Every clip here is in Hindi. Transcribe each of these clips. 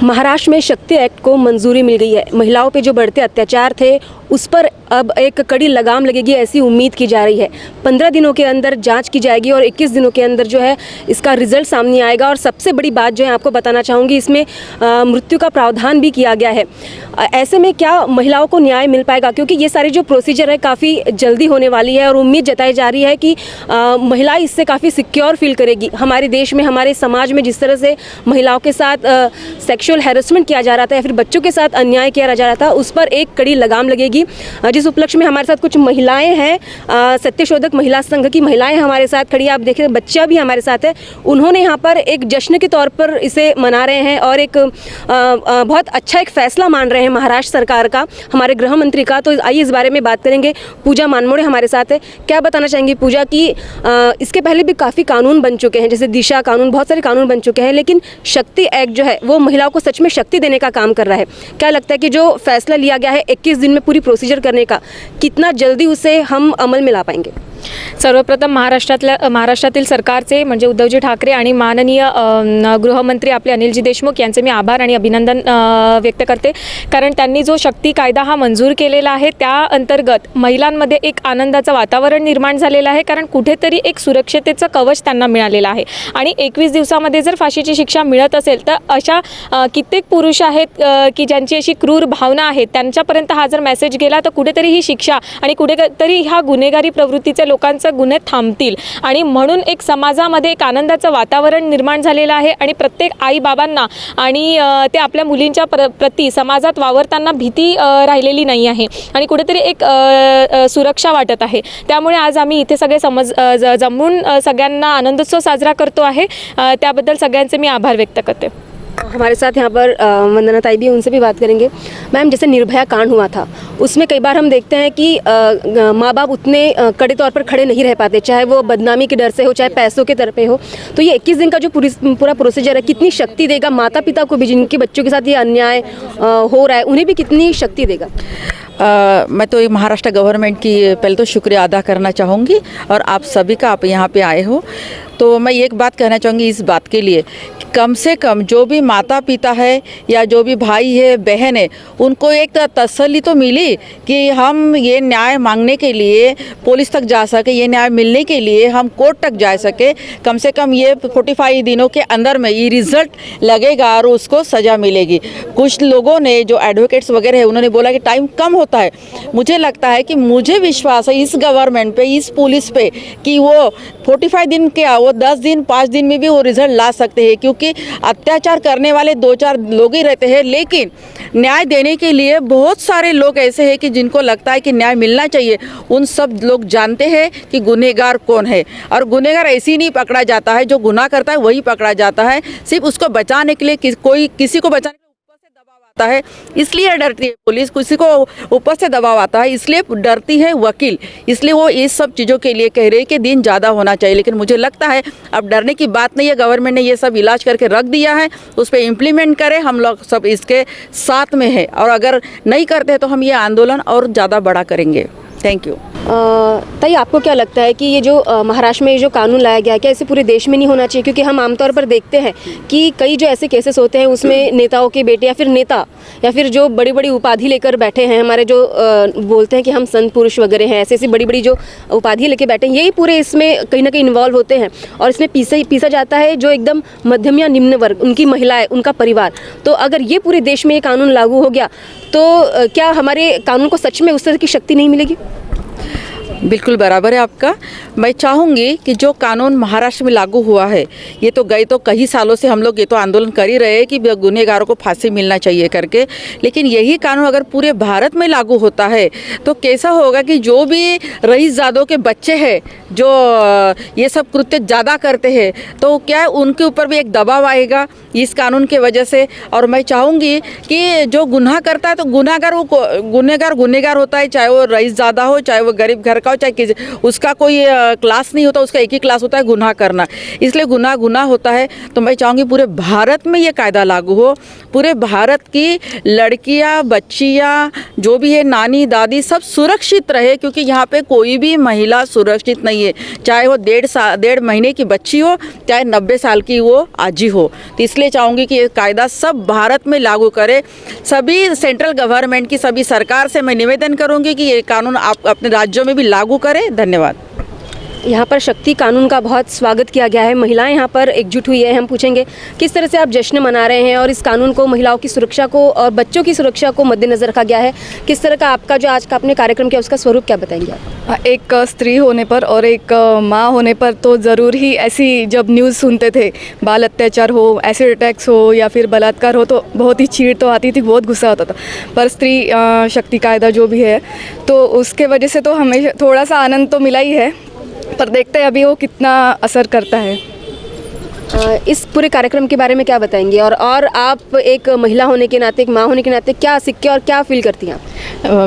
महाराष्ट्र में शक्ति एक्ट को मंजूरी मिल गई है। महिलाओं पे जो बढ़ते अत्याचार थे उस पर अब एक कड़ी लगाम लगेगी, ऐसी उम्मीद की जा रही है। 15 दिनों के अंदर जांच की जाएगी और 21 दिनों के अंदर जो है इसका रिजल्ट सामने आएगा। और सबसे बड़ी बात जो है आपको बताना चाहूँगी, इसमें मृत्यु का प्रावधान भी किया गया है। ऐसे में क्या महिलाओं को न्याय मिल पाएगा? क्योंकि ये सारी जो प्रोसीजर है काफ़ी जल्दी होने वाली है और उम्मीद जताई जा रही है कि महिला इससे काफ़ी सिक्योर फील करेगी। हमारे देश में, हमारे समाज में जिस तरह से महिलाओं के साथ सेक्सुअल हैरेसमेंट किया जा रहा था या फिर बच्चों के साथ अन्याय किया जा रहा था, उस पर एक कड़ी लगाम लगेगी। जिस उपलक्ष्य में हमारे साथ कुछ महिलाएं हैं, सत्यशोधक महिला संघ की महिलाएं हमारे साथ खड़ी, आप देखिए बच्चा भी हमारे साथ है। उन्होंने यहाँ पर एक जश्न के तौर पर इसे मना रहे हैं और एक बहुत अच्छा एक फैसला मान रहे हैं महाराष्ट्र सरकार का, हमारे गृह मंत्री का। तो आइए इस बारे में बात करेंगे। पूजा मानमोड़े हमारे साथ है। क्या बताना चाहेंगी पूजा कि इसके पहले भी काफ़ी कानून बन चुके हैं, जैसे दिशा कानून, बहुत सारे कानून बन चुके हैं, लेकिन शक्ति एक्ट जो है वो महिलाओं को सच में शक्ति देने का काम कर रहा है। क्या लगता है कि जो फैसला लिया गया है 21 दिन में पूरी प्रोसीजर करने का, कितना जल्दी उसे हम अमल में ला पाएंगे? सर्वप्रथम महाराष्ट्रातील सरकारचे म्हणजे उद्धवजी ठाकरे आणि माननीय गृहमंत्री आपले अनिलजी देशमुख यांचे मी आभार आणि अभिनंदन व्यक्त करते, कारण त्यांनी जो शक्ती कायदा हा मंजूर केलेला आहे त्या अंतर्गत महिलांमध्ये एक आनंदाचं वातावरण निर्माण झालेलं आहे, कारण कुठेतरी एक सुरक्षतेचं कवच त्यांना मिळालेलं आहे। आणि 21 दिवसामध्ये जर फाशीची शिक्षा मिळत असेल तर अशा कित्येक पुरुष आहेत की ज्यांची अशी क्रूर भावना आहे, त्यांच्यापर्यंत हा जर मेसेज गेला तर कुठेतरी ही शिक्षा आणि कुठेतरी ह्या गुन्हेगारी प्रवृत्तीचे लोकांचे गुन्हे थांबतील आणि म्हणून एक समाजामध्ये एक आनंदाचं वातावरण निर्माण झालेलं आहे। आणि प्रत्येक आई बाबांना आणि ते आपल्या मुलींच्या प्रती समाजात वावरताना भीती राहिलेली नाही आहे आणि कुठेतरी एक सुरक्षा वाटत आहे। त्यामुळे आज आम्ही इथे सगळे जमून सगळ्यांना आनंदोत्सव साजरा करतो आहे, त्याबद्दल सगळ्यांचे मी आभार व्यक्त करते। हमारे साथ यहाँ पर वंदना ताई भी, उनसे भी बात करेंगे। मैम, जैसे निर्भया कांड हुआ था, उसमें कई बार हम देखते हैं कि माँ बाप उतने कड़े तौर पर खड़े नहीं रह पाते, चाहे वो बदनामी के डर से हो, चाहे पैसों के तरफ हो। तो ये 21 दिन का जो पूरा प्रोसीजर है, कितनी शक्ति देगा माता पिता को भी, जिनके बच्चों के साथ ये अन्याय हो रहा है, उन्हें भी कितनी शक्ति देगा? मैं तो महाराष्ट्र गवर्नमेंट की पहले तो शुक्रिया अदा करना चाहूँगी और आप सभी का, आप यहाँ पे आए हो। तो मैं एक बात कहना चाहूँगी इस बात के लिए, कम से कम जो भी माता पिता है या जो भी भाई है बहन है, उनको एक तसल्ली तो मिली कि हम ये न्याय मांगने के लिए पुलिस तक जा सके, ये न्याय मिलने के लिए हम कोर्ट तक जा सके। कम से कम ये 45 दिनों के अंदर में ये रिज़ल्ट लगेगा और उसको सज़ा मिलेगी। कुछ लोगों ने जो एडवोकेट्स वगैरह है उन्होंने बोला कि टाइम कम होता है। मुझे लगता है कि मुझे विश्वास है इस गवर्नमेंट पे, इस पुलिस पे, कि वो 45 दिन के, वो 10 दिन 5 दिन में भी वो रिज़ल्ट ला सकते हैं। क्योंकि अत्याचार करने वाले 2-4 लोग ही रहते हैं, लेकिन न्याय देने के लिए बहुत सारे लोग ऐसे हैं कि जिनको लगता है कि न्याय मिलना चाहिए। उन सब लोग जानते हैं कि गुनहगार कौन है, और गुनहगार ऐसे ही नहीं पकड़ा जाता है, जो गुनाह करता है वही पकड़ा जाता है। सिर्फ उसको बचाने के लिए कोई किसी को बचाने है, इसलिए डरती है पुलिस, किसी को ऊपर से दबाव आता है इसलिए डरती है वकील, इसलिए वो इस सब चीज़ों के लिए कह रहे हैं कि दिन ज़्यादा होना चाहिए। लेकिन मुझे लगता है अब डरने की बात नहीं है, गवर्नमेंट ने ये सब इलाज करके रख दिया है, उस पर इम्प्लीमेंट करें। हम लोग सब इसके साथ में है, और अगर नहीं करते हैं तो हम ये आंदोलन और ज़्यादा बड़ा करेंगे। Thank you. ताई, आपको क्या लगता है कि ये जो महाराष्ट्र में ये जो कानून लाया गया, क्या इसे पूरे देश में नहीं होना चाहिए? क्योंकि हम आमतौर पर देखते हैं कि कई जो ऐसे केसेस होते हैं उसमें नेताओं के बेटे या फिर नेता या फिर जो बड़ी बड़ी उपाधि लेकर बैठे हैं, हमारे जो बोलते हैं कि हम संत पुरुष वगैरह हैं, ऐसी ऐसी बड़ी बड़ी जो उपाधि लेके बैठे हैं, यही पूरे इसमें कहीं ना कहीं इन्वॉल्व होते हैं और इसमें पीसा जाता है जो एकदम मध्यम या निम्न वर्ग, उनकी महिलाएं, उनका परिवार। तो अगर ये पूरे देश में ये कानून लागू हो गया तो क्या हमारे कानून को सच में उस तरह की शक्ति नहीं मिलेगी? बिल्कुल बराबर है आपका। मैं चाहूँगी कि जो कानून महाराष्ट्र में लागू हुआ है, ये तो गए तो कई सालों से हम लोग ये तो आंदोलन कर ही रहे हैं कि गुनहगारों को फांसी मिलना चाहिए करके, लेकिन यही कानून अगर पूरे भारत में लागू होता है तो कैसा होगा कि जो भी रईसजादों के बच्चे हैं जो ये सब कृत्य ज़्यादा करते हैं, तो क्या है उनके ऊपर भी एक दबाव आएगा इस कानून के वजह से। और मैं चाहूँगी कि जो गुनाह करता है तो गुनहगार होता है, चाहे वो रईसजादा हो, चाहे वो गरीब घर लड़का हो चाहे किसी, उसका कोई क्लास नहीं होता, उसका एक ही क्लास होता है गुनाह करना, इसलिए गुनाह होता है। तो मैं चाहूँगी पूरे भारत में ये कायदा लागू हो, पूरे भारत की लड़कियाँ, बच्चियाँ, जो भी है, नानी दादी, सब सुरक्षित रहे, क्योंकि यहाँ पे कोई भी महिला सुरक्षित नहीं है, चाहे वो 1.5 महीने की बच्ची हो, चाहे 90 साल की वो आजी हो। तो इसलिए चाहूँगी कि ये कायदा सब भारत में लागू करे। सभी सेंट्रल गवर्नमेंट की, सभी सरकार से मैं निवेदन करूँगी कि ये कानून आप अपने राज्यों में भी लागू करें। धन्यवाद। यहाँ पर शक्ति कानून का बहुत स्वागत किया गया है, महिलाएं यहाँ पर एकजुट हुई है। हम पूछेंगे किस तरह से आप जश्न मना रहे हैं और इस कानून को, महिलाओं की सुरक्षा को और बच्चों की सुरक्षा को मद्देनज़र रखा गया है। किस तरह का आपका जो आज का आपने कार्यक्रम किया उसका स्वरूप क्या बताएंगे आप? एक स्त्री होने पर और एक माँ होने पर तो ज़रूर ही ऐसी जब न्यूज़ सुनते थे, बाल अत्याचार हो, एसिड अटैक्स हो या फिर बलात्कार हो, तो बहुत ही चीड़ तो आती थी, बहुत गुस्सा होता था। पर स्त्री शक्ति कायदा जो भी है, तो उसके वजह से तो हमें थोड़ा सा आनंद तो मिला ही है, पर देखते हैं अभी वो कितना असर करता है। इस पूरे कार्यक्रम के बारे में क्या बताएंगे? और आप एक महिला होने के नाते, एक माँ होने के नाते क्या सीखे और क्या फील करती हैं आप?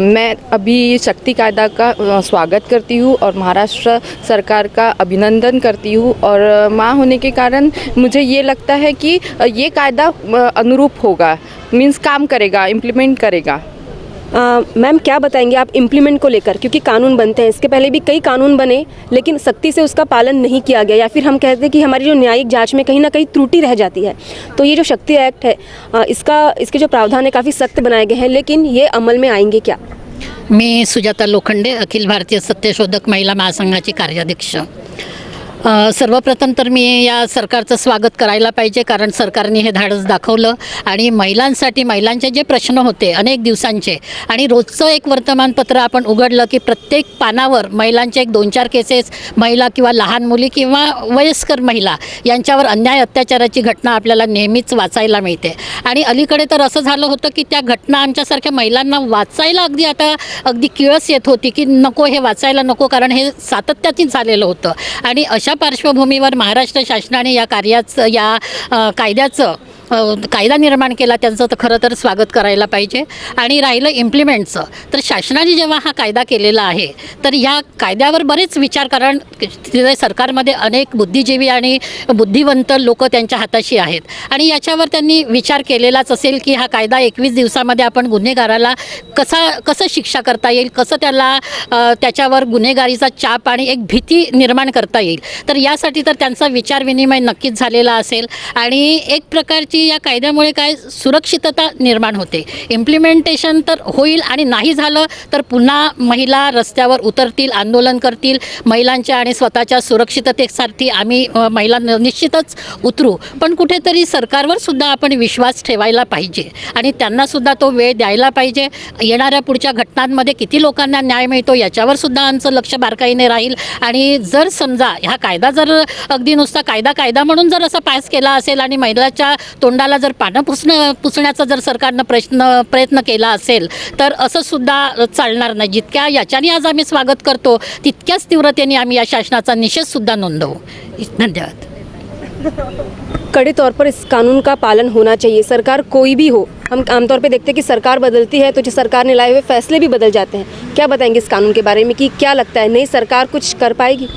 मैं अभी शक्ति कायदा का स्वागत करती हूँ और महाराष्ट्र सरकार का अभिनंदन करती हूँ। और माँ होने के कारण मुझे ये लगता है कि ये कायदा अनुरूप होगा, मीन्स काम करेगा, इम्प्लीमेंट करेगा। मैम क्या बताएंगे आप इम्प्लीमेंट को लेकर, क्योंकि कानून बनते हैं, इसके पहले भी कई कानून बने लेकिन सख्ती से उसका पालन नहीं किया गया, या फिर हम कहते हैं कि हमारी जो न्यायिक जांच में कहीं ना कहीं त्रुटि रह जाती है। तो ये जो शक्ति एक्ट है, इसके जो प्रावधान है काफ़ी सख्त बनाए गए हैं, लेकिन ये अमल में आएंगे क्या? मी सुजाता लोखंडे, अखिल भारतीय सत्यशोधक महिला महासंघाची कार्याध्यक्ष। सर्वप्रथम तर मी या सरकारचं स्वागत करायला पाहिजे, कारण सरकारने हे धाडस दाखवलं आणि महिलांसाठी, महिलांचे जे प्रश्न होते अनेक दिवसांचे, आणि रोजचं एक वर्तमानपत्र आपण उघडलं की प्रत्येक पानावर महिलांचे एक 2-4 केसेस, महिला किंवा लहान मुली किंवा वयस्कर महिला यांच्यावर अन्याय अत्याचाराची घटना आपल्याला नेहमीच वाचायला मिळते। आणि अलीकडे तर असं झालं होतं की त्या घटना आमच्यासारख्या महिलांना वाचायला अगदी किळस येत होती की नको, हे वाचायला नको, कारण हे सातत्याने झालेलं होतं। आणि अशा पार्श्वभूमीवर महाराष्ट्र शासनाने या कायद्याचं कायदा निर्माण केला, त्यांचं तर खरं तर स्वागत करायला पाहिजे। आणि राहिलं इम्प्लिमेंटचं, तर शासनाने जेव्हा हा कायदा केलेला आहे तर या कायद्यावर बरेच विचार, कारण तिथे सरकारमध्ये अनेक बुद्धिजीवी आणि बुद्धिवंत लोक त्यांच्या हाताशी आहेत आणि याच्यावर त्यांनी विचार केलेलाच असेल की हा कायदा 21 दिवसामध्ये आपण गुन्हेगाराला कसं शिक्षा करता येईल, कसं त्याला त्याच्यावर गुन्हेगारीचा चाप आणि एक भीती निर्माण करता येईल। तर यासाठी तर त्यांचा विचार विनिमय नक्कीच झालेला असेल आणि एक प्रकारची या कायद्यामुळे काय सुरक्षितता निर्माण होते। इम्प्लिमेंटेशन तर होईल आणि नाही झालं तर पुन्हा महिला रस्त्यावर उतरतील, आंदोलन करतील। महिलांच्या आणि स्वतःच्या सुरक्षिततेसाठी आम्ही महिला निश्चितच उतरू, पण कुठेतरी सरकारवर सुद्धा आपण विश्वास ठेवायला पाहिजे आणि त्यांना सुद्धा तो वेळ द्यायला पाहिजे। येणाऱ्या पुढच्या घटनांमध्ये किती लोकांना न्याय मिळतो याच्यावर सुद्धा आमचं लक्ष बारकाईने राहील। आणि जर समजा हा कायदा जर अगदी नुसता कायदा म्हणून जर असा पास केला असेल आणि महिलाच्या तोंडाला जर पानं पुसण्याचा जर सरकारनं प्रयत्न केला असेल तर असं सुद्धा चालणार नाही। जितक्या याच्याने आज आम्ही स्वागत करतो तितक्याच तीव्रतेने आम्ही या शासनाचा निषेध सुद्धा नोंदवू। धन्यवाद। कड़े तौर पर इस कानून का पालन होना चाहिए, सरकार कोई भी हो। हम आमतौर पे देखते हैं कि सरकार बदलती है तो जो सरकार ने लाए हुए फैसले भी बदल जाते हैं। क्या बताएंगे इस कानून के बारे में कि क्या लगता है नई सरकार कुछ कर पाएगी?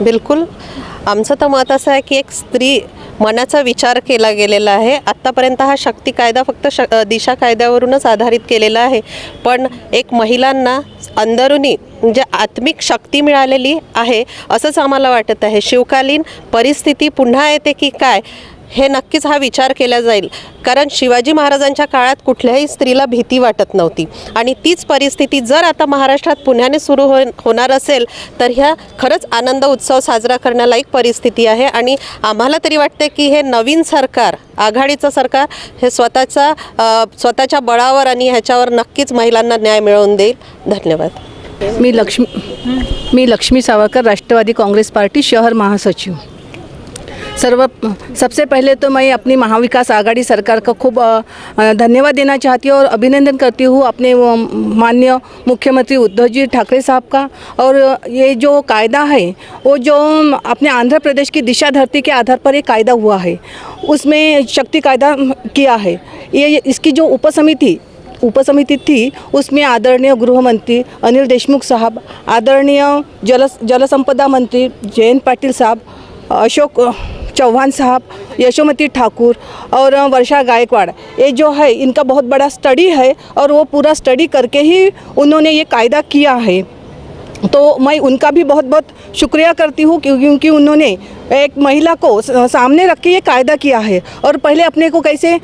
बिलकुल, आमचं तर मत असं आहे की एक स्त्री मनाचा विचार केला गेलेला आहे। आत्तापर्यंत हा शक्ती कायदा फक्त दिशा कायद्यावरूनच आधारित केलेला आहे, पण एक महिलांना अंदरुनी म्हणजे आत्मिक शक्ती मिळालेली आहे असंच आम्हाला वाटत आहे। शिवकालीन परिस्थिती पुन्हा येते की काय हे नक्कीच हा विचार केला जाईल, कारण शिवाजी महाराजांच्या काळात कुठल्याही स्त्रीला भीती वाटत नव्हती आणि तीच परिस्थिती जर आता महाराष्ट्रात पुन्हाने सुरू होणार असेल तर ह्या खरंच आनंद उत्सव साजरा करण्यालायक परिस्थिती आहे। आणि आम्हाला तरी वाटते की हे नवीन सरकार, आघाडीचं सरकार हे स्वतःच्या बळावर आणि ह्याच्यावर नक्कीच महिलांना न्याय मिळवून देईल। धन्यवाद। मी लक्ष्मी सावरकर, राष्ट्रवादी कांग्रेस पार्टी शहर महासचिव। सबसे पहले तो मैं अपनी महाविकास आघाड़ी सरकार का खूब धन्यवाद देना चाहती हूँ और अभिनंदन करती हूँ अपने माननीय मुख्यमंत्री उद्धव जी ठाकरे साहब का। और ये जो कायदा है वो जो अपने आंध्र प्रदेश की दिशा धरती के आधार पर ये कायदा हुआ है, उसमें शक्ति कायदा किया है। ये इसकी जो उपसमिति उपसमिति थी, उसमें आदरणीय गृह मंत्री अनिल देशमुख साहब, आदरणीय जल संपदा मंत्री जयंत पाटिल साहब, अशोक चौहान साहब, यशोमती ठाकुर और वर्षा गायकवाड़, ये जो है इनका बहुत बड़ा स्टडी है और वो पूरा स्टडी करके ही उन्होंने ये कायदा किया है। तो मैं उनका भी बहुत बहुत शुक्रिया करती हूँ क्योंकि उन्होंने एक महिला को सामने रख के ये कायदा किया है। और पहले अपने को कैसे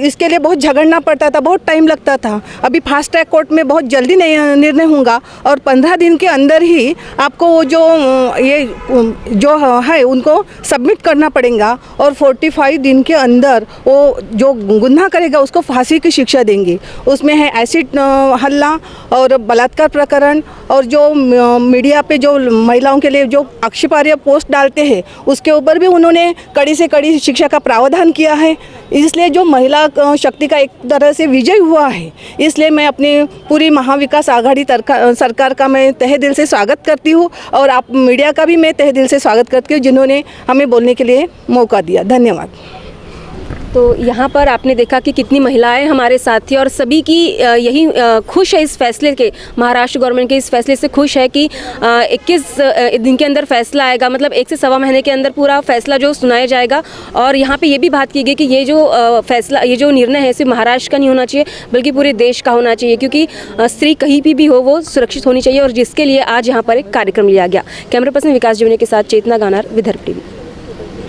इसके लिए बहुत झगड़ना पड़ता था, बहुत टाइम लगता था। अभी फास्ट ट्रैक कोर्ट में बहुत जल्दी निर्णय होगा और 15 दिन के अंदर ही आपको वो जो है उनको सबमिट करना पड़ेगा और 45 दिन के अंदर वो जो गुनाह करेगा उसको फांसी की शिक्षा देंगे। उसमें है एसिड हल्ला और बलात्कार प्रकरण और जो मीडिया पे जो महिलाओं के लिए जो आक्षेपार्ह पोस्ट डालते हैं उसके ऊपर भी उन्होंने कड़ी से कड़ी शिक्षा का प्रावधान किया है। इसलिए जो महिला शक्ति का एक तरह से विजय हुआ है, इसलिए मैं अपनी पूरी महाविकास आघाड़ी सरकार का मैं तहे दिल से स्वागत करती हूँ और आप मीडिया का भी मैं तहे दिल से स्वागत करती हूँ जिन्होंने हमें बोलने के लिए मौका दिया। धन्यवाद। तो यहाँ पर आपने देखा कि कितनी महिलाएं हमारे साथ थी और सभी की यही खुश है इस फैसले के, महाराष्ट्र गवर्नमेंट के इस फैसले से खुश है कि 21 दिन के अंदर फैसला आएगा, मतलब 1 से सवा महीने के अंदर पूरा फैसला जो सुनाया जाएगा। और यहाँ पे ये भी बात की गई कि ये जो फैसला, ये जो निर्णय है सिर्फ महाराष्ट्र का नहीं होना चाहिए बल्कि पूरे देश का होना चाहिए, क्योंकि स्त्री कहीं भी हो वो सुरक्षित होनी चाहिए और जिसके लिए आज यहाँ पर एक कार्यक्रम लिया गया। कैमरा पर्सन विकास जीवने के साथ चेतना गानार, विदर्भ टीवी।